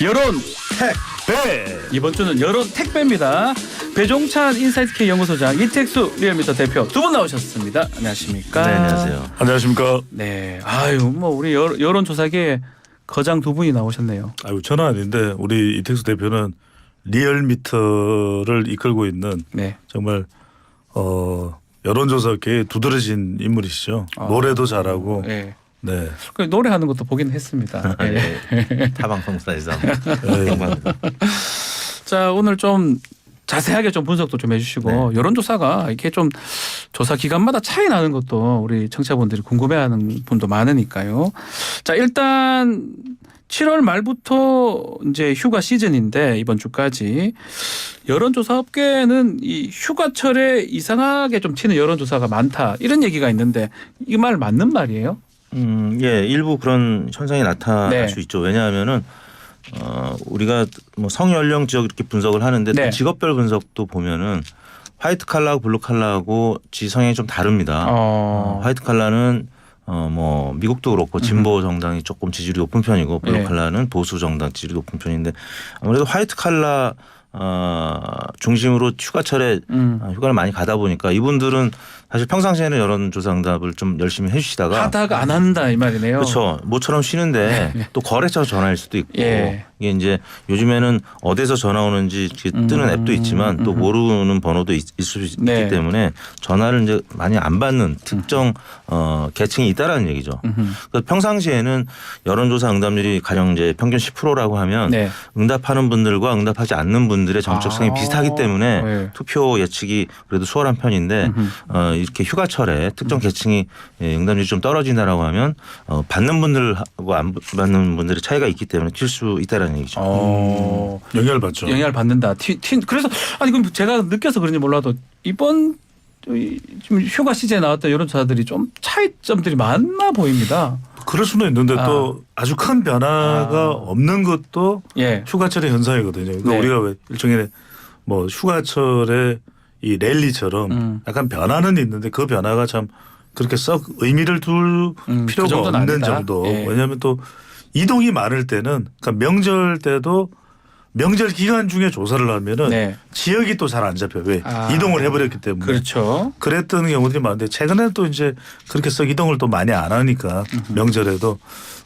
여론 택배. 이번 주는 여론 택배입니다. 배종찬 인사이트K 연구소장, 이택수 리얼미터 대표 두 분 나오셨습니다. 안녕하십니까? 네, 안녕하세요. 안녕하십니까? 네, 아유 뭐 우리 여론조사계에 거장 두 분이 나오셨네요. 아유 저는 아닌데 우리 이택수 대표는 리얼미터를 이끌고 있는 네. 정말 여론조사계에 두드러진 인물이시죠. 노래도 잘하고. 네. 네. 그 노래하는 것도 보긴 했습니다. 네. 네. 타방송사에서. 자, 오늘 좀 자세하게 좀 분석도 좀 해주시고 여론조사가 이렇게 좀 조사 기간마다 차이 나는 것도 우리 청취자분들이 궁금해하는 분도 많으니까요. 자, 일단 7월 말부터 이제 휴가 시즌인데 이번 주까지 여론조사 업계는 이 휴가철에 이상하게 좀 튀는 여론조사가 많다 이런 얘기가 있는데 이 말 맞는 말이에요? 예, 일부 그런 현상이 나타날 네. 수 있죠. 왜냐하면은 우리가 뭐 성연령 지역 이렇게 분석을 하는데 네. 또 직업별 분석도 보면은 화이트 칼라하고 블루 칼라하고 지성이 좀 다릅니다. 화이트 칼라는 뭐 미국도 그렇고 진보 정당이 조금 지지율이 높은 편이고 블루 네. 칼라는 보수 정당 지지율이 높은 편인데 아무래도 화이트 칼라 중심으로 휴가철에 휴가를 많이 가다 보니까 이분들은 사실 평상시에는 여론조사 응답을 좀 열심히 해주시다가 하다가 안 한다 이 말이네요. 그렇죠. 모처럼 쉬는데 또 거래처 전화일 수도 있고 예. 이게 이제 요즘에는 어디서 전화 오는지 이렇게 뜨는 앱도 있지만 또 모르는 번호도 있을 수 있기 네. 때문에 전화를 이제 많이 안 받는 특정 계층이 있다라는 얘기죠. 그래서 평상시에는 여론조사 응답률이 가령 이제 평균 10%라고 하면 네. 응답하는 분들과 응답하지 않는 분들의 정책성이 비슷하기 때문에 네. 투표 예측이 그래도 수월한 편인데 이렇게 휴가철에 특정 계층이 응답률이 좀 떨어진다라고 하면 받는 분들하고 안 받는 분들의 차이가 있기 때문에 튈 수 있다라는 얘기죠. 영향을 받죠. 영향을 받는다. 그래서 아니 그럼 제가 느껴서 그런지 몰라도 이번 지금 휴가 시즌에 나왔던 여론조사들이 좀 차이점들이 많나 보입니다. 그럴 수는 있는데 또 아주 큰 변화가 없는 것도 예. 휴가철의 현상이거든요. 그러니까 네. 우리가 왜 일종의 뭐 휴가철에 이 랠리처럼 약간 변화는 있는데 그 변화가 참 그렇게 썩 의미를 둘 필요가 그 정도는 없는 아니다. 정도. 예. 왜냐하면 또 이동이 많을 때는 그러니까 명절 때도 명절 기간 중에 조사를 하면은 네. 지역이 또 잘 안 잡혀요. 왜? 이동을 해버렸기 때문에. 그렇죠. 그랬던 경우들이 많은데 최근에는 또 이제 그렇게 썩 이동을 또 많이 안 하니까 명절에도.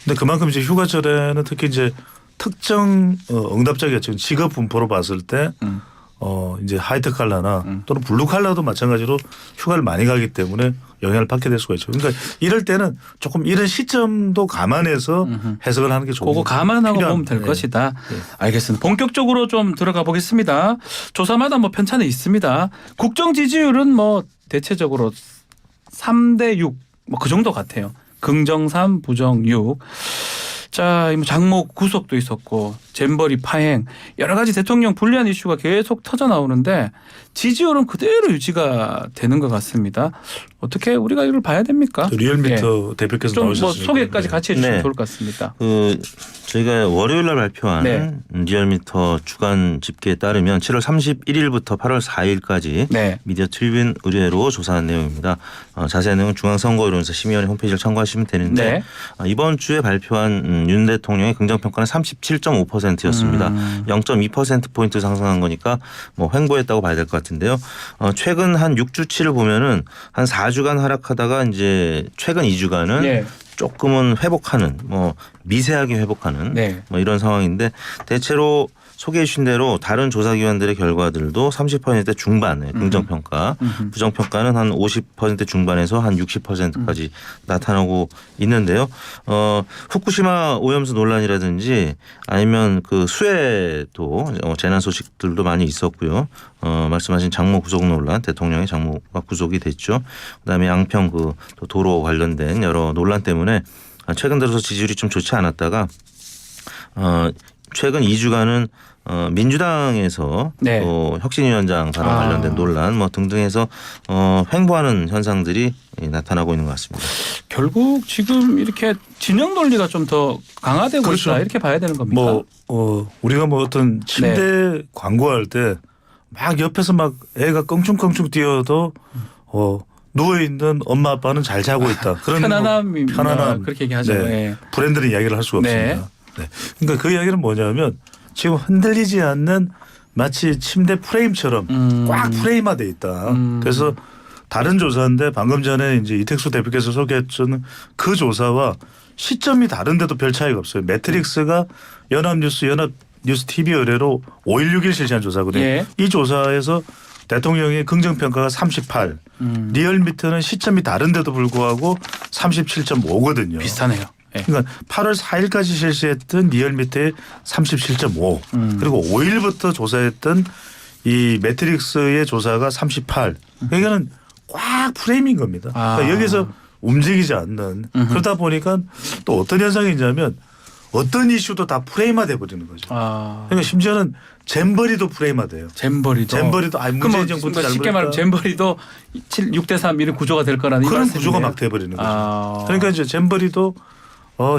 근데 그만큼 이제 휴가철에는 특히 이제 특정 응답자 계층 직업 분포로 봤을 때 이제 하이트 칼라나 또는 블루 칼라도 마찬가지로 휴가를 많이 가기 때문에 영향을 받게 될 수가 있죠. 그러니까 이럴 때는 조금 이런 시점도 감안해서 해석을 하는 게 좋고. 그거 감안하고 보면 될 것이다. 알겠습니다. 본격적으로 좀 들어가 보겠습니다. 조사마다 뭐 편차는 있습니다. 국정 지지율은 뭐 대체적으로 3대 6 뭐 그 정도 같아요. 긍정 3, 부정 6. 자, 장모 구속도 있었고 잼버리 파행 여러 가지 대통령 불리한 이슈가 계속 터져 나오는데 지지율은 그대로 유지가 되는 것 같습니다. 어떻게 우리가 이걸 봐야 됩니까? 리얼미터 대표께서 좀 나오셨으니까. 뭐 소개까지 같이 해주시면 네. 좋을 것 같습니다. 저희가 월요일 날 발표한 네. 리얼미터 주간 집계에 따르면 7월 31일부터 8월 4일까지 네. 미디어 트리뷴 의뢰로 조사한 내용입니다. 자세한 내용은 중앙선거여론조사 심의위원회 홈페이지를 참고하시면 되는데 이번 주에 발표한 윤 대통령의 긍정평가는 37.5%였습니다. 0.2%포인트 상승한 거니까 뭐 횡보했다고 봐야 될 것 같은데요. 최근 한 6주치를 보면은 한 4주간 하락하다가 이제 최근 2주간은 조금은 회복하는 뭐 미세하게 회복하는 뭐 이런 상황인데 대체로 소개해 주신 대로 다른 조사기관들의 결과들도 30% 중반의 긍정평가, 부정평가는 한 50% 중반에서 한 60%까지 나타나고 있는데요. 후쿠시마 오염수 논란이라든지 아니면 그 수해도 재난 소식들도 많이 있었고요. 말씀하신 장모 구속 논란, 대통령의 장모가 구속이 됐죠. 그다음에 양평 그 도로 관련된 여러 논란 때문에 최근 들어서 지지율이 좀 좋지 않았다가 최근 2주간은 민주당에서 또 혁신위원장 발언 관련된 논란 뭐 등등해서 횡보하는 현상들이 나타나고 있는 것 같습니다. 결국 지금 이렇게 진영 논리가 좀 더 강화되고 그렇죠. 있다 이렇게 봐야 되는 겁니까? 우리가 뭐 어떤 침대 광고할 때 막 옆에서 막 애가 껑충껑충 뛰어도 누워 있는 엄마 아빠는 잘 자고 있다. 그런 편안함 그렇게 얘기하죠. 브랜드는 이야기를 할 수가 없습니다. 네. 그러니까 그 이야기는 뭐냐면 지금 흔들리지 않는 마치 침대 프레임처럼 꽉 프레임화돼 있다. 그래서 다른 조사인데 방금 전에 이제 이택수 대표께서 소개했던 그 조사와 시점이 다른데도 별 차이가 없어요. 매트릭스가 연합뉴스 TV 의뢰로 5.16일 실시한 조사거든요. 예. 이 조사에서 대통령의 긍정평가가 38, 리얼미터는 시점이 다른데도 불구하고 37.5거든요. 비슷하네요. 예. 그러니까 8월 4일까지 실시했던 리얼미터의 37.5 그리고 5일부터 조사했던 이 매트릭스의 조사가 38. 그러니까는 꽉 프레임인 겁니다. 그러니까 여기서 움직이지 않는 그러다 보니까 또 어떤 현상이 있냐면 어떤 이슈도 다 프레임화돼 버리는 거죠. 그러니까 심지어는 잼버리도 프레임화돼요. 잼버리도 문재인 정부도 쉽게 말하면 잼버리도 6대3 이런 구조가 될 거라는 그런 구조가 막 돼버리는 거죠. 그러니까 이제 잼버리도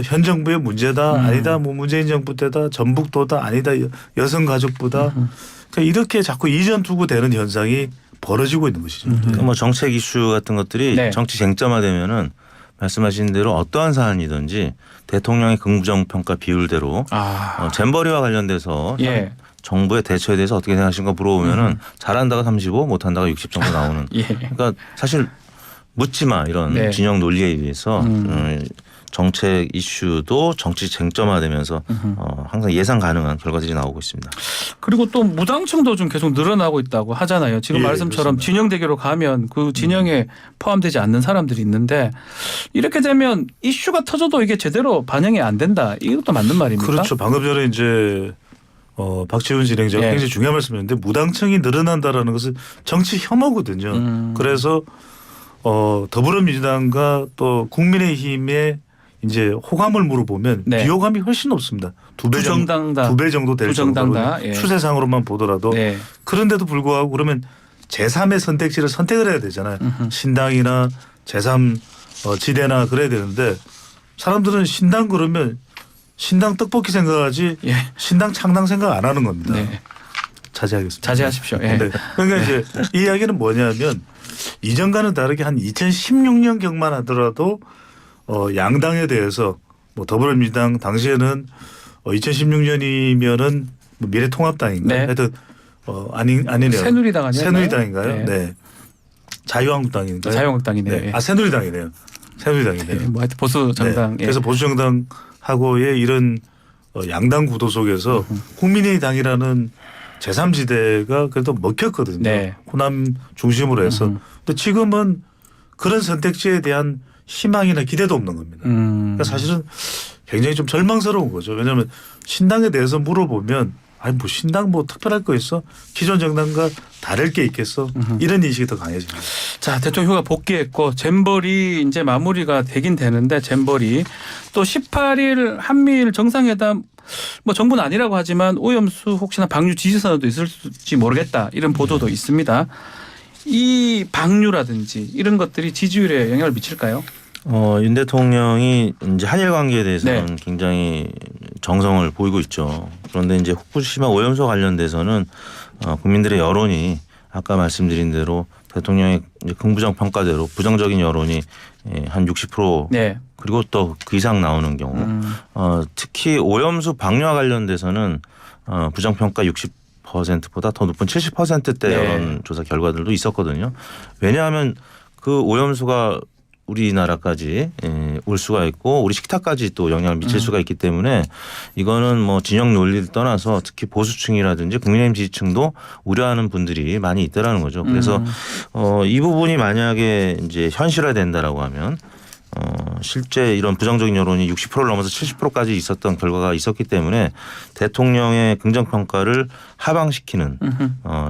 현 정부의 문제다 아니다 뭐 문재인 정부 때다 전북도다 아니다 여성가족부다 그러니까 이렇게 자꾸 이전투구되는 현상이 벌어지고 있는 것이죠. 그러니까 뭐 정책 이슈 같은 것들이 네. 정치 쟁점화되면은 말씀하신 대로 어떠한 사안이든지 대통령의 긍정 평가 비율대로 잼버리와 관련돼서 예. 정부의 대처에 대해서 어떻게 생각하시는가 물어보면은 잘한다가 35, 못한다가 60 정도 나오는. 예. 그러니까 사실 묻지 마 이런 네. 진영 논리에 의해서 정책 이슈도 정치 쟁점화되면서 항상 예상 가능한 결과들이 나오고 있습니다. 그리고 또 무당층도 좀 계속 늘어나고 있다고 하잖아요. 지금 예, 말씀처럼 그렇습니다. 진영 대결로 가면 그 진영에 포함되지 않는 사람들이 있는데 이렇게 되면 이슈가 터져도 이게 제대로 반영이 안 된다. 이것도 맞는 말입니까? 그렇죠. 방금 전에 이제 박지훈 진행자가 예. 굉장히 중요한 말씀이었는데 무당층이 늘어난다라는 것은 정치 혐오거든요. 그래서 더불어민주당과 또 국민의힘의 이제 호감을 물어보면 네. 비호감이 훨씬 높습니다. 두 배 정도 될 정도로 예. 추세상으로만 보더라도 네. 그런데도 불구하고 그러면 제3의 선택지를 선택을 해야 되잖아요. 신당이나 제3 지대나 그래야 되는데 사람들은 신당 그러면 신당 떡볶이 생각하지 예. 신당 창당 생각 안 하는 겁니다. 네. 자제하겠습니다. 자제하십시오. 예. 네. 그러니까 이제 이 이야기는 뭐냐면 이전과는 다르게 한 2016년 경만 하더라도 양당에 대해서 뭐 더불어민주당 당시에는 2016년이면은 뭐 미래통합당인가요? 네. 하여튼 아니네요. 새누리당 아니었나요? 새누리당인가요? 네. 자유한국당인가요? 자유한국당이네요. 네. 예. 새누리당이네요. 새누리당이네요. 예. 뭐 하여튼 보수 정당. 네. 그래서 보수정당하고의 이런 양당 구도 속에서 국민의당이라는 제3지대가 그래도 먹혔거든요. 네. 호남 중심으로 해서. 근데 지금은 그런 선택지에 대한 희망이나 기대도 없는 겁니다. 그러니까 사실은 굉장히 좀 절망스러운 거죠. 왜냐하면 신당에 대해서 물어보면 아니 뭐 신당 뭐 특별할 거 있어? 기존 정당과 다를 게 있겠어? 이런 인식이 더 강해집니다. 자, 대통령 휴가 복귀했고 잼버리 이제 마무리가 되긴 되는데 잼버리 또 18일 한미일 정상회담 뭐 정부는 아니라고 하지만 오염수 혹시나 방류 지지선언도 있을지 모르겠다 이런 보도도 있습니다. 이 방류라든지 이런 것들이 지지율에 영향을 미칠까요? 윤 대통령이 이제 한일 관계에 대해서는 네. 굉장히 정성을 보이고 있죠. 그런데 이제 후쿠시마 오염수 관련돼서는 국민들의 여론이 아까 말씀드린 대로 대통령의 이제 긍부정 평가대로 부정적인 여론이 한 60% 네. 그리고 또 그 이상 나오는 경우 특히 오염수 방류와 관련돼서는 부정평가 60%보다 더 높은 70%대 네. 여론조사 결과들도 있었거든요. 왜냐하면 그 오염수가 우리나라까지 올 수가 있고 우리 식탁까지 또 영향을 미칠 수가 있기 때문에 이거는 뭐 진영 논리를 떠나서 특히 보수층이라든지 국민의힘 지지층도 우려하는 분들이 많이 있다라는 거죠. 그래서 이 부분이 만약에 이제 현실화된다라고 하면 실제 이런 부정적인 여론이 60%를 넘어서 70%까지 있었던 결과가 있었기 때문에 대통령의 긍정평가를 하방시키는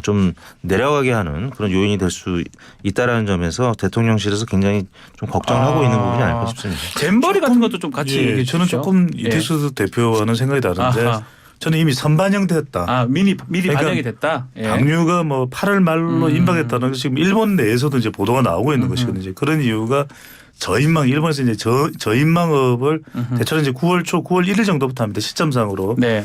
좀 내려가게 하는 그런 요인이 될 수 있다라는 점에서 대통령실에서 굉장히 좀 걱정하고 있는 부분이 아닐까 싶습니다. 잼버리 같은 것도 좀 같이 얘기해 주시죠. 저는 조금 이택수 대표와는 생각이 다른데 아하. 저는 이미 선반영됐다. 미리 그러니까 반영이 됐다. 예. 방류가 뭐 8월 말로 임박했다는 게 지금 일본 내에서도 이제 보도가 나오고 있는 것이거든요. 이제 그런 이유가 저인망 일본에서 이제 저인망업을 대체로 이제 9월 초 9월 1일 정도부터 합니다. 시점상으로. 네.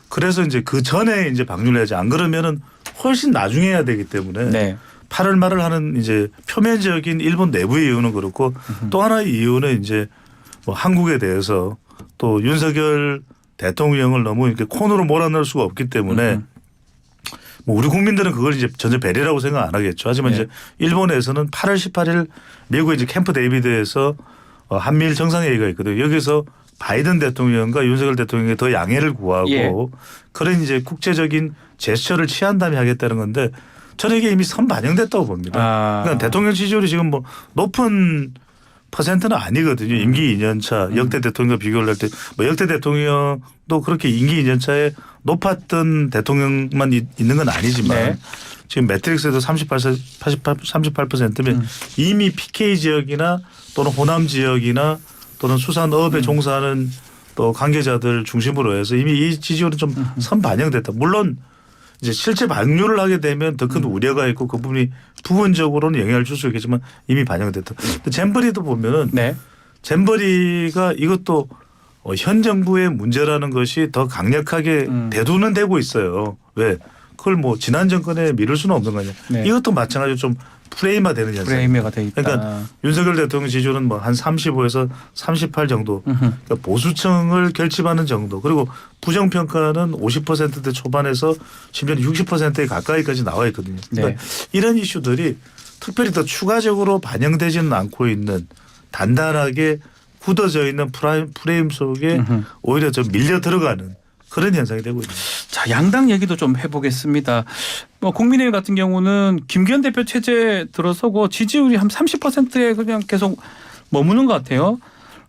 그래서 이제 그 전에 이제 방류를 해야지 안 그러면은 훨씬 나중에 해야 되기 때문에 네. 8월 말을 하는 이제 표면적인 일본 내부의 이유는 그렇고 또 하나의 이유는 이제 뭐 한국에 대해서 또 윤석열 대통령을 너무 이렇게 콘으로 몰아넣을 수가 없기 때문에 뭐 우리 국민들은 그걸 이제 전혀 배려라고 생각 안 하겠죠. 하지만 네. 이제 일본에서는 8월 18일 미국의 이제 캠프 데이비드에서 한미일 정상회의가 있거든요. 여기서 바이든 대통령과 윤석열 대통령이 더 양해를 구하고 예. 그런 이제 국제적인 제스처를 취한 다음에 하겠다는 건데 저는 이게 이미 선 반영됐다고 봅니다. 그러니까 대통령 지지율이 지금 뭐 높은 퍼센트는 아니거든요. 임기 2년 차 역대 대통령과 비교를 할 때 뭐 역대 대통령도 그렇게 임기 2년 차에 높았던 대통령만 있는 건 아니지만 네. 지금 매트릭스에도 38%면 이미 PK 지역이나 또는 호남 지역이나 또는 수산업에 종사하는 또 관계자들 중심으로 해서 이미 이 지지율은 좀 선 반영됐다. 물론 이제 실제 방류를 하게 되면 더 큰 우려가 있고 그 부분이 부분적으로는 영향을 줄 수 있겠지만 이미 반영됐다. 근데 잼버리도 보면은 네. 잼버리가 이것도 현 정부의 문제라는 것이 더 강력하게 대두는 되고 있어요. 왜? 그걸 뭐 지난 정권에 미룰 수는 없는 거냐. 네. 이것도 마찬가지로 좀 프레임화되는 현상. 프레임화가 돼 있다. 그러니까 윤석열 대통령 지지율은 뭐 한 35에서 38 정도. 그러니까 보수층을 결집하는 정도. 그리고 부정평가는 50%대 초반에서 심지어 60%에 가까이까지 나와 있거든요. 그러니까 네. 이런 이슈들이 특별히 더 추가적으로 반영되지는 않고 있는 단단하게 굳어져 있는 프레임 속에 오히려 좀 밀려 들어가는 그런 현상이 되고 있습니다. 자, 양당 얘기도 좀 해보겠습니다. 뭐 국민의힘 같은 경우는 김기현 대표 체제 들어서고 지지율이 한 30%에 그냥 계속 머무는 것 같아요.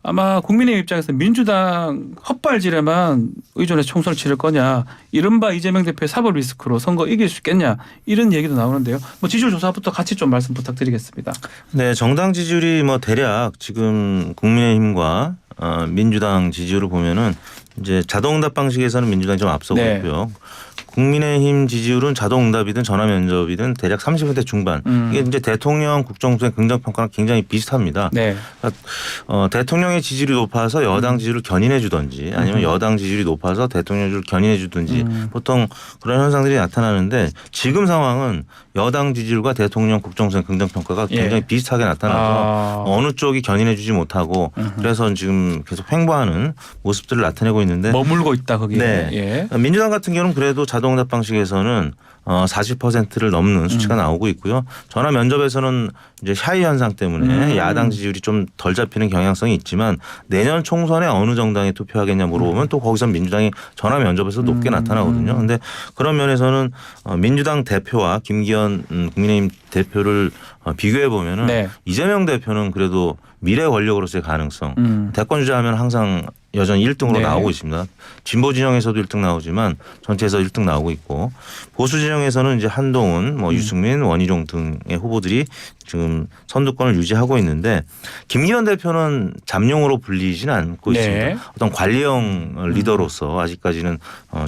아마 국민의힘 입장에서 민주당 헛발질에만 의존해서 총선을 치를 거냐, 이른바 이재명 대표의 사법 리스크로 선거 이길 수 있겠냐, 이런 얘기도 나오는데요. 뭐 지지율 조사부터 같이 좀 말씀 부탁드리겠습니다. 네, 정당 지지율이 뭐 대략 지금 국민의힘과 민주당 지지율을 보면은 이제 자동응답 방식에서는 민주당이 좀 앞서고 네. 있고요. 국민의힘 지지율은 자동응답이든 전화면접이든 대략 30% 중반. 이게 이제 대통령 국정수행 긍정평가랑 굉장히 비슷합니다. 네. 대통령의 지지율이 높아서 여당 지지율을 견인해 주든지 아니면 여당 지지율이 높아서 대통령 지지율을 견인해 주든지 보통 그런 현상들이 나타나는데 지금 상황은 여당 지지율과 대통령 국정수행 긍정평가가 굉장히 예. 비슷하게 나타나서 어느 쪽이 견인해 주지 못하고 그래서 지금 계속 횡보하는 모습들을 나타내고 있는데 머물고 있다 거기에. 네. 예. 민주당 같은 경우는 그래도 자동응답 방식에서는 40%를 넘는 수치가 나오고 있고요. 전화 면접에서는 이제 샤이 현상 때문에 야당 지지율이 좀 덜 잡히는 경향성이 있지만 내년 총선에 어느 정당에 투표하겠냐 물어보면 또 거기서 민주당이 전화 면접에서 높게 나타나거든요. 그런데 그런 면에서는 민주당 대표와 김기현 국민의힘 대표를 비교해 보면은 네. 이재명 대표는 그래도 미래 권력으로서의 가능성 대권 주자하면 항상 여전히 1등으로 네. 나오고 있습니다. 진보 진영에서도 1등 나오지만 전체에서 1등 나오고 있고 보수 진영에서는 이제 한동훈, 뭐 유승민, 원희룡 등의 후보들이 지금 선두권을 유지하고 있는데 김기현 대표는 잠룡으로 불리지는 않고 네. 있습니다. 어떤 관리형 리더로서 아직까지는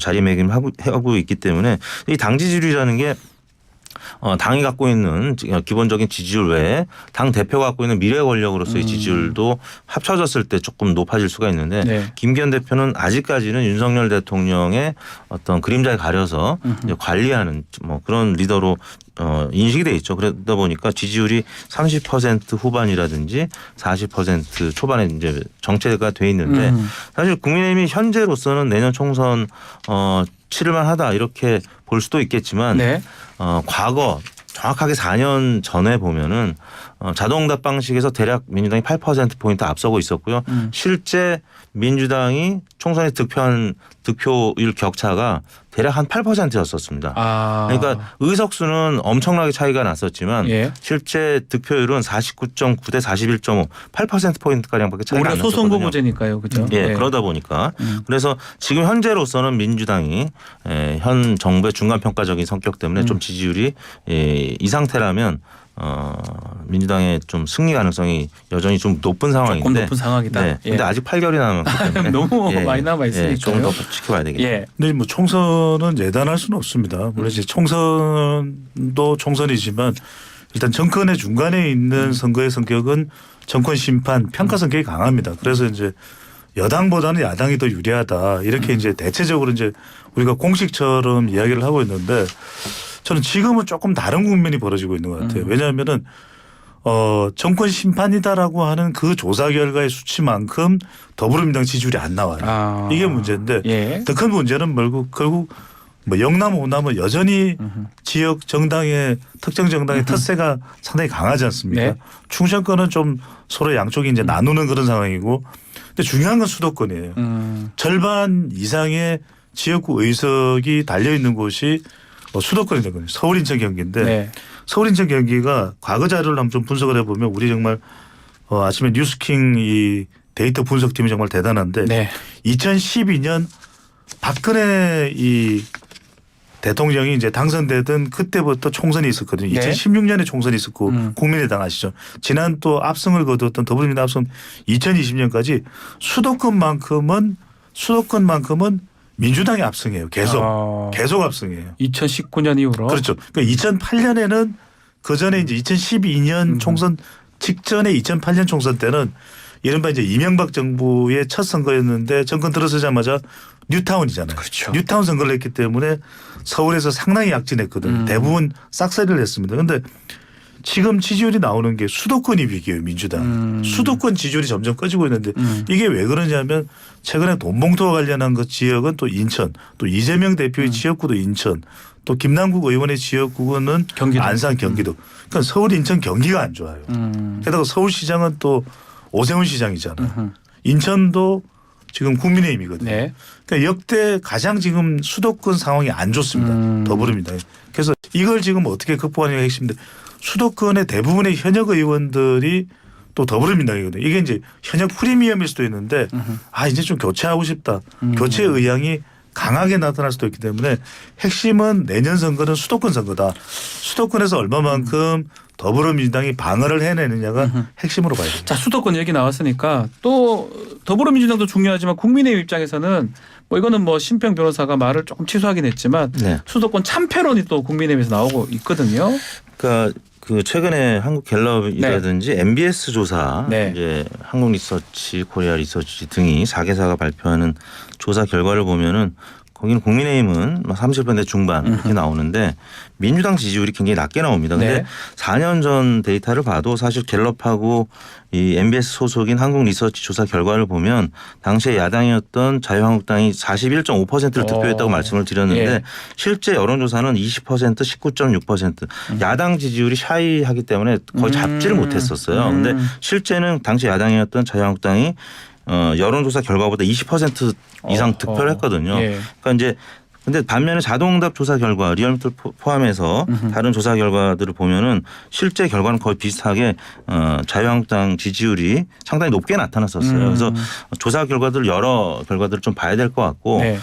자리매김하고 있기 때문에 이 당 지지율이라는 게 당이 갖고 있는 기본적인 지지율 외에 당 대표가 갖고 있는 미래 권력으로서의 지지율도 합쳐졌을 때 조금 높아질 수가 있는데 네. 김기현 대표는 아직까지는 윤석열 대통령의 어떤 그림자에 가려서 이제 관리하는 뭐 그런 리더로 인식이 돼 있죠. 그러다 보니까 지지율이 30% 후반이라든지 40% 초반에 이제 정체가 돼 있는데 사실 국민의힘이 현재로서는 내년 총선 치를만 하다 이렇게 볼 수도 있겠지만 네. 과거 정확하게 4년 전에 보면은 자동응답 방식에서 대략 민주당이 8%포인트 앞서고 있었고요. 실제 민주당이 총선에 득표한 득표율 격차가 대략 한 8%였었습니다. 그러니까 의석수는 엄청나게 차이가 났었지만 예. 실제 득표율은 49.9 대 41.5, 8%포인트가량밖에 차이가 안 원래 났었거든요. 소선거구제니까요. 그죠? 예, 그러다 보니까 그래서 지금 현재로서는 민주당이 현 정부의 중간평가적인 성격 때문에 좀 지지율이 이 상태라면 민주당의 좀 승리 가능성이 여전히 좀 높은 상황인데 조금 높은 상황이다. 네. 예. 근데 아직 8개월이 남았기 때문에 너무 많이 남아 있으니까요. 조금 더 지켜봐야 되겠네요. 예. 근데 뭐 총선은 예단할 수는 없습니다. 물론 이제 총선도 총선이지만 일단 정권의 중간에 있는 선거의 성격은 정권 심판 평가 성격이 강합니다. 그래서 이제 여당보다는 야당이 더 유리하다 이렇게 이제 대체적으로 이제 우리가 공식처럼 이야기를 하고 있는데 저는 지금은 조금 다른 국면이 벌어지고 있는 것 같아요. 왜냐하면은 정권 심판이다라고 하는 그 조사 결과의 수치만큼 더불어민주당 지지율이 안 나와요. 이게 문제인데 예. 더 큰 문제는 결국 뭐 영남 호남은 여전히 지역 정당의 특정 정당의 텃세가 상당히 강하지 않습니까? 네. 충청권은 좀 서로 양쪽이 이제 나누는 그런 상황이고, 근데 중요한 건 수도권이에요. 절반 이상의 지역구 의석이 달려 있는 곳이 수도권이 되거든요. 서울, 인천, 경기인데 네. 서울, 인천, 경기가 과거 자료를 한번 좀 분석을 해보면 우리 정말 아침에 뉴스킹 이 데이터 분석팀이 정말 대단한데 네. 2012년 박근혜 이 대통령이 이제 당선되던 그때부터 총선이 있었거든요. 네. 2016년에 총선이 있었고 국민의당 아시죠? 지난 또 압승을 거두었던 더불어민주당 압승 2020년까지 수도권만큼은 민주당이 압승해요. 계속 압승해요. 2019년 이후로. 그렇죠. 그러니까 2008년에는 그 전에 이제 2012년 총선 직전에 2008년 총선 때는 이른바 이제 이명박 정부의 첫 선거였는데 정권 들어서자마자 뉴타운이잖아요. 그렇죠. 뉴타운 선거를 했기 때문에 서울에서 상당히 약진했거든요. 대부분 싹쓸이를 했습니다. 그런데 지금 지지율이 나오는 게 수도권이 위기예요. 민주당. 수도권 지지율이 점점 꺼지고 있는데 이게 왜 그러냐면 최근에 돈봉투와 관련한 그 지역은 또 인천, 또 이재명 대표의 지역구도 인천, 또 김남국 의원의 지역구는 경기도. 안산 경기도. 그러니까 서울, 인천, 경기가 안 좋아요. 게다가 서울시장은 또 오세훈 시장이잖아요. 인천도 지금 국민의힘이거든요. 네. 그러니까 역대 가장 지금 수도권 상황이 안 좋습니다. 더불어민주당. 그래서 이걸 지금 어떻게 극복하느냐가 핵심인데 수도권의 대부분의 현역 의원들이 또 더불어민주당이거든요. 이게 이제 현역 프리미엄일 수도 있는데 이제 좀 교체하고 싶다. 교체 의향이 강하게 나타날 수도 있기 때문에 핵심은 내년 선거는 수도권 선거다. 수도권에서 얼마만큼 더불어민주당이 방어를 해내느냐가 핵심으로 봐야 됩니다. 자, 수도권 얘기 나왔으니까 또 더불어민주당도 중요하지만 국민의힘 입장에서는 뭐 이거는 뭐 심평 변호사가 말을 조금 취소하긴 했지만 네. 수도권 참패론이 또 국민의힘에서 나오고 있거든요. 그러니까 그 최근에 한국갤럽이라든지 MBS 조사, 네. 이제 한국리서치, 코리아 리서치 등이 4개사가 발표하는 조사 결과를 보면은 거기는 국민의힘은 30% 중반 이렇게 나오는데 민주당 지지율이 굉장히 낮게 나옵니다. 근데 네. 4년 전 데이터를 봐도 사실 갤럽하고 이 MBS 소속인 한국리서치 조사 결과를 보면 당시에 야당이었던 자유한국당이 41.5%를 득표했다고 말씀을 드렸는데 예. 실제 여론조사는 20%, 19.6%. 야당 지지율이 샤이하기 때문에 거의 잡지를 못했었어요. 근데 실제는 당시 야당이었던 자유한국당이 여론조사 결과보다 20% 이상 득표를 했거든요. 예. 그러니까 이제 근데 반면에 자동응답 조사 결과 리얼미터를 포함해서 다른 조사 결과들을 보면은 실제 결과는 거의 비슷하게 자유한국당 지지율이 상당히 높게 나타났었어요. 그래서 조사 결과들 여러 결과들을 좀 봐야 될 것 같고 네.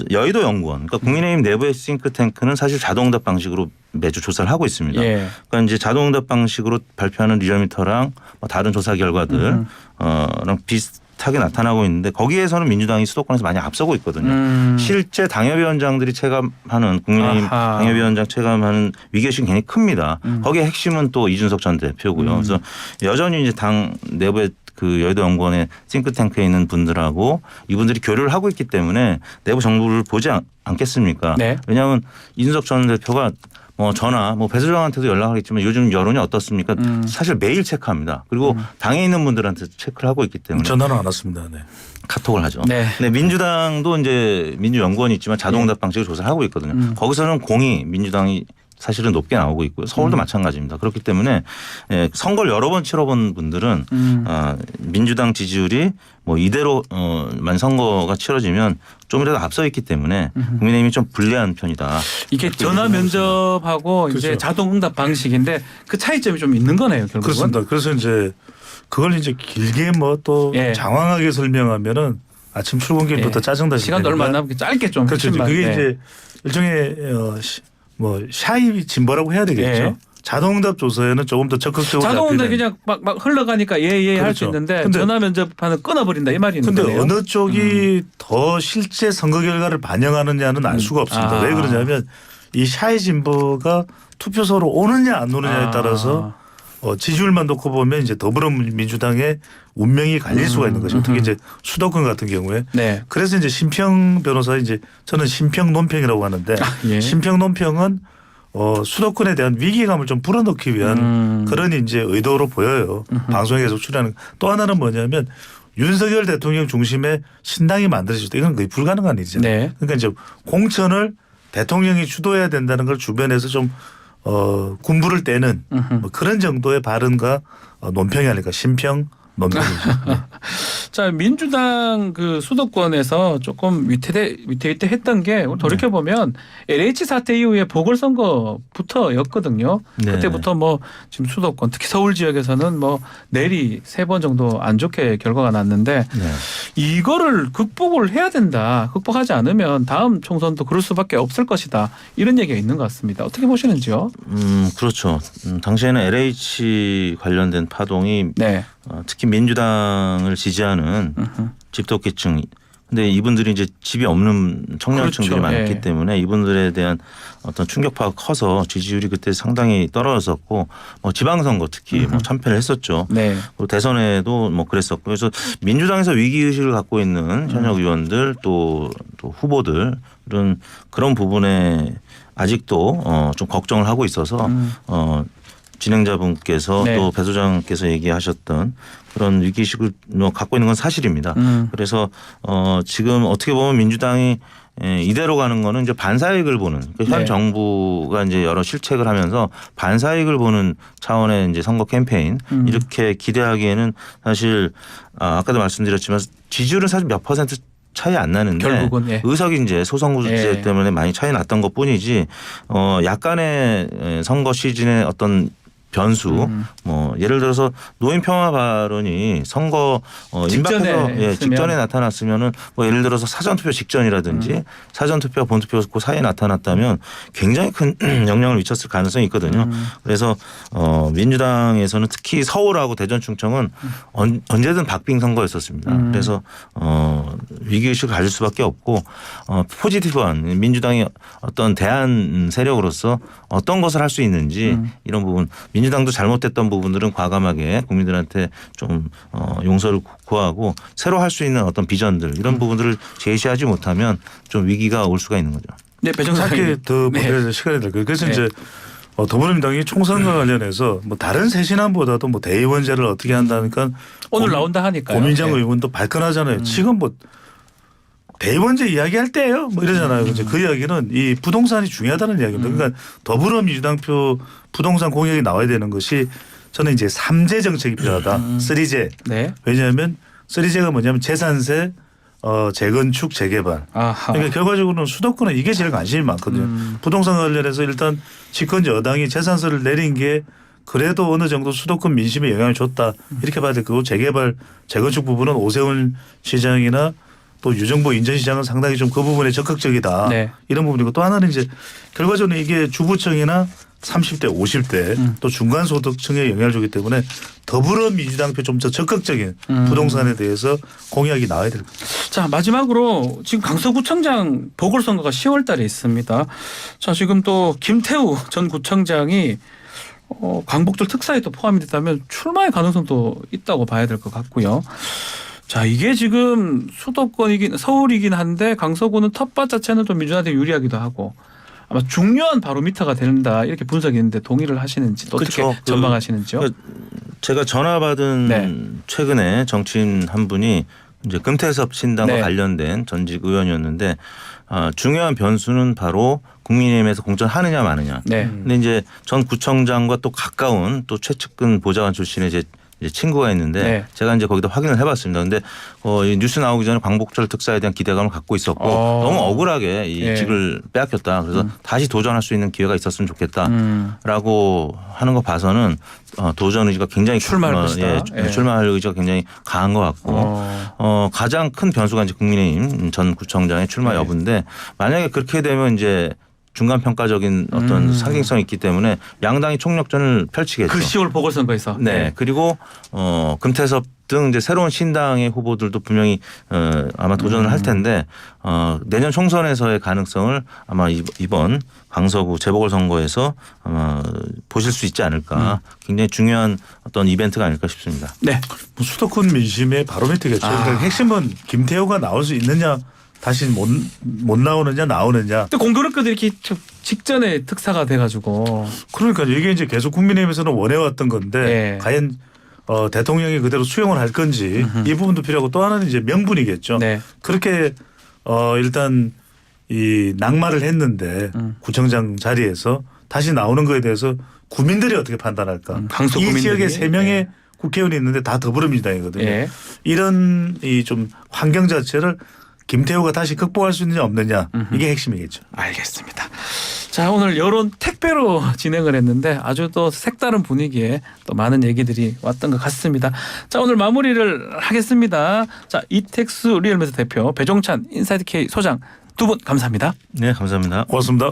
여의도 연구원, 그러니까 국민의힘 내부의 싱크탱크는 사실 자동응답 방식으로 매주 조사를 하고 있습니다. 예. 그러니까 이제 자동응답 방식으로 발표하는 리얼미터랑 다른 조사 결과들 랑 비슷하게 나타나고 있는데 거기에서는 민주당이 수도권에서 많이 앞서고 있거든요. 실제 당협위원장들이 체감하는 국민의힘 아하. 당협위원장 체감하는 위기의식이 굉장히 큽니다. 거기에 핵심은 또 이준석 전 대표고요. 그래서 여전히 이제 당 내부의 그 여의도 연구원의 싱크탱크에 있는 분들하고 이분들이 교류를 하고 있기 때문에 내부 정보를 보지 않겠습니까? 네. 왜냐하면 이준석 전 대표가 전화 배수정한테도 연락하겠지만 요즘 여론이 어떻습니까? 사실 매일 체크합니다. 그리고 당에 있는 분들한테 체크를 하고 있기 때문에 전화는 안 왔습니다. 네. 카톡을 하죠. 네. 근데 민주당도 이제 민주연구원이 있지만 자동응답 방식을 조사를 하고 있거든요. 거기서는 공이 민주당이 사실은 높게 나오고 있고요. 서울도 마찬가지입니다. 그렇기 때문에 선거를 여러 번 치러본 분들은 민주당 지지율이 이대로만 선거가 치러지면 좀이라도 앞서 있기 때문에 국민의힘이 좀 불리한 편이다. 이게 전화 면접하고 이제 그렇죠. 자동 응답 방식인데 그 차이점이 좀 있는 거네요, 결국은. 그렇습니다. 그래서 이제 그걸 이제 길게 또 예. 장황하게 설명하면은 아침 출근길부터 예. 짜증나시니까. 시간도 얼마 안 남게 짧게 좀. 그렇죠. 핵심만. 그게 네. 이제 일종의 샤이 진보라고 해야 되겠죠. 예. 자동응답 조사에는 조금 더 적극적으로 자동 응답 잡히는. 그냥 막 흘러가니까 예예 할 수 그렇죠. 있는데 근데 전화 면접하는 끊어버린다 이 말이 있는 근데 거예요. 어느 쪽이 더 실제 선거 결과를 반영하느냐는 알 수가 없습니다. 왜 그러냐면 이 샤이 진보가 투표소로 오느냐 안 오느냐에 따라서 지지율만 놓고 보면 이제 더불어민주당의 운명이 갈릴 수가 있는 거죠. 특히 이제 수도권 같은 경우에. 네. 그래서 이제 심평 변호사 이제 저는 심평 논평이라고 하는데 예. 심평 논평은 수도권에 대한 위기감을 좀 불어넣기 위한 그런 이제 의도로 보여요. 방송에 계속 출연하는. 또 하나는 뭐냐면 윤석열 대통령 중심의 신당이 만들어질 때 이건 거의 불가능한 일이잖아요. 네. 그러니까 이제 공천을 대통령이 주도해야 된다는 걸 주변에서 좀 군부를 떼는 뭐 그런 정도의 발언과 논평이 아닐까. 심평 논평이죠. 네. 자, 민주당 그 수도권에서 조금 위태위태했던 게 돌이켜 보면 LH 사태 이후에 보궐선거부터였거든요. 네. 그때부터 뭐 지금 수도권 특히 서울 지역에서는 뭐 내리 3번 정도 안 좋게 결과가 났는데 네. 이거를 극복을 해야 된다. 극복하지 않으면 다음 총선도 그럴 수밖에 없을 것이다. 이런 얘기가 있는 것 같습니다. 어떻게 보시는지요? 그렇죠. 당시에는 LH 관련된 파동이 네. 특히 민주당을 지지하는 집토끼층. 근데 이분들이 이제 집이 없는 청년층들이 그렇죠. 많기 예. 때문에 이분들에 대한 어떤 충격파가 커서 지지율이 그때 상당히 떨어졌었고 지방선거 특히 참패를 했었죠. 네. 그리고 대선에도 그랬었고 그래서 민주당에서 위기 의식을 갖고 있는 현역 의원들 또 후보들은 그런 부분에 아직도 좀 걱정을 하고 있어서 진행자분께서 네. 또 배 소장께서 얘기하셨던 그런 위기의식을 갖고 있는 건 사실입니다. 그래서 지금 어떻게 보면 민주당이 이대로 가는 거는 이제 반사이익을 보는 그러니까 현 네. 정부가 이제 여러 실책을 하면서 반사이익을 보는 차원의 이제 선거 캠페인 이렇게 기대하기에는 사실 아까도 말씀드렸지만 지지율은 사실 몇 퍼센트 차이 안 나는데 결국은 예. 의석이 이제 소선거제 예. 때문에 많이 차이 났던 것 뿐이지 약간의 선거 시즌의 어떤 변수 예를 들어서 노인 평화 발언이 선거 임박해서 직전에 나타났으면은 예를 들어서 사전투표 직전이라든지 사전투표 본투표 그 사이에 나타났다면 굉장히 큰 영향을 미쳤을 가능성이 있거든요. 그래서 민주당에서는 특히 서울하고 대전 충청은 언제든 박빙 선거였었습니다. 그래서 위기의식을 가질 수밖에 없고 포지티브한 민주당이 어떤 대안 세력으로서 어떤 것을 할 수 있는지 이런 부분 민주당도 잘못됐던 부분들은 과감하게 국민들한테 좀 용서를 구하고 새로 할 수 있는 어떤 비전들 이런 부분들을 제시하지 못하면 좀 위기가 올 수가 있는 거죠. 네, 배정사 짧게 더 보내서 시간이 될 거예요. 그래서 이제 더불어민주당이 총선과 관련해서 다른 쇄신안보다도 대의원제를 어떻게 한다니까 오늘 나온다 하니까요. 고민정 네. 의원도 발끈하잖아요. 지금 대의원제 이야기할 때예요. 이러잖아요. 이제 그 이야기는 이 부동산이 중요하다는 이야기입니다. 그러니까 더불어민주당표 부동산 공약이 나와야 되는 것이 저는 이제 3제 정책이 필요하다. 3제. 네. 왜냐하면 3제가 뭐냐면 재산세, 재건축, 재개발. 아하. 그러니까 결과적으로는 수도권은 이게 제일 관심이 많거든요. 부동산 관련해서 일단 집권 여당이 재산세를 내린 게 그래도 어느 정도 수도권 민심에 영향을 줬다. 이렇게 봐야 될 거고 재개발, 재건축 부분은 오세훈 시장이나 또 유정보 인천시장은 상당히 좀 그 부분에 적극적이다. 네. 이런 부분이고 또 하나는 이제 결과적으로 이게 주부층이나 30대, 50대 또 중간소득층에 영향을 주기 때문에 더불어민주당표 좀 더 적극적인 부동산에 대해서 공약이 나와야 될 겁니다. 자, 마지막으로 지금 강서구청장 보궐선거가 10월 달에 있습니다. 자, 지금 또 김태우 전 구청장이 광복절 특사에 또 포함이 됐다면 출마의 가능성도 있다고 봐야 될 것 같고요. 자, 이게 지금 서울이긴 한데 강서구는 텃밭 자체는 좀 민주당한테 유리하기도 하고 아마 중요한 바로미터가 된다 이렇게 분석이 있는데 동의를 하시는지 또 어떻게 그렇죠. 전망하시는지요? 제가 전화 받은 네. 최근에 정치인 한 분이 이제 금태섭 신당과 네. 관련된 전직 의원이었는데 중요한 변수는 바로 국민의힘에서 공천하느냐 마느냐. 네. 근데 이제 전 구청장과 또 가까운 또 최측근 보좌관 출신의 이제 친구가 있는데 네. 제가 이제 거기다 확인을 해봤습니다. 근데 이 뉴스 나오기 전에 광복절 특사에 대한 기대감을 갖고 있었고 너무 억울하게 이 네. 직을 빼앗겼다. 그래서 다시 도전할 수 있는 기회가 있었으면 좋겠다라고 하는 거 봐서는 도전 의지가 굉장히 출마할 것이다. 예. 출마할 의지가 굉장히 강한 것 같고 가장 큰 변수가 이제 국민의힘 전 구청장의 출마 네. 여부인데 만약에 그렇게 되면 이제 중간 평가적인 어떤 상징성이 있기 때문에 양당이 총력전을 펼치겠죠. 그 10월 보궐선거에서. 네. 그리고 금태섭 등 이제 새로운 신당의 후보들도 분명히 아마 도전을 할 텐데 내년 총선에서의 가능성을 아마 이번 강서구 재보궐선거에서 아마 보실 수 있지 않을까. 굉장히 중요한 어떤 이벤트가 아닐까 싶습니다. 네. 수도권 민심의 바로미터겠죠. 그러니까 핵심은 김태호가 나올 수 있느냐 다시 못 나오느냐 나오느냐. 또 공교롭게도 이렇게 직전에 특사가 돼가지고 그러니까 이게 이제 계속 국민의힘에서는 원해왔던 건데 네. 과연 대통령이 그대로 수용을 할 건지 이 부분도 필요하고 또 하나는 이제 명분이겠죠. 네. 그렇게 일단 이 낙마를 했는데 구청장 자리에서 다시 나오는 거에 대해서 국민들이 어떻게 판단할까? 강서 이 구민들이. 지역에 3명의 네. 국회의원이 있는데 다 더불어민주당이거든요. 예. 이런 이 좀 환경 자체를 김태호가 다시 극복할 수 있느냐 없느냐 이게 핵심이겠죠. 알겠습니다. 자, 오늘 여론 택배로 진행을 했는데 아주 또 색다른 분위기에 또 많은 얘기들이 왔던 것 같습니다. 자, 오늘 마무리를 하겠습니다. 자, 이택수 리얼미터 대표, 배종찬 인사이드 K 소장 두 분 감사합니다. 네, 감사합니다. 고맙습니다.